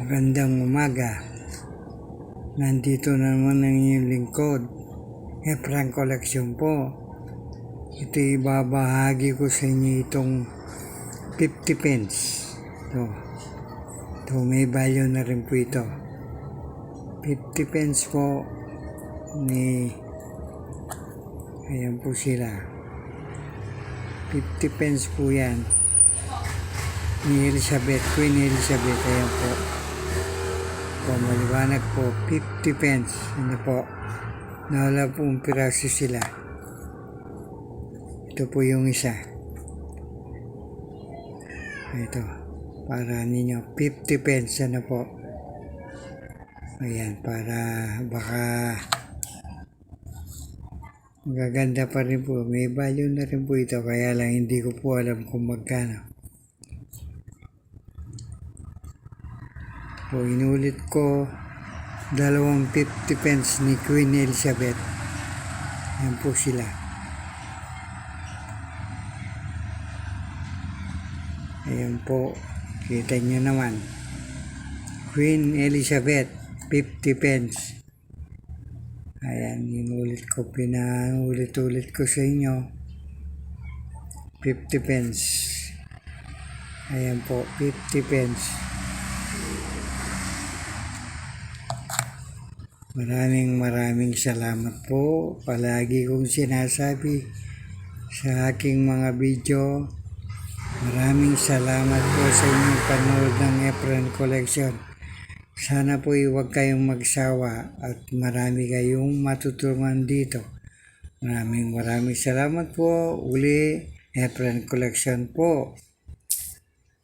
Magandang umaga. Nandito naman ang inyong lingkod. Efren Collection po. Ito ibabahagi ko sa inyo itong 50 pence. Ito may value na rin po ito. 50 pence po ayan po sila. 50 pence po yan. Ni Queen Elizabeth. Ayan po. Maliwanag po, 50 pence. Ano po, nawala po ang piraso sila. Ito po yung isa. Ito, para ninyo, 50 pence. Ano po. Ayan, para baka magaganda pa rin po. May value na rin po ito, kaya lang hindi ko po alam kung magkano. So, inulit ko, dalawang 50 pence ni Queen Elizabeth. Yan po sila. Ayan po, kita nyo naman. Queen Elizabeth, 50 pence. Ayan, inulit ko, pinaulit-ulit ko sa inyo. 50 pence. Ayan po, 50 pence. Maraming salamat po. Palagi kong sinasabi sa aking mga video. Maraming salamat po sa inyong panood ng Efren Collection. Sana po huwag kayong magsawa at marami kayong matutunan dito. Maraming salamat po. Uli, Efren Collection po.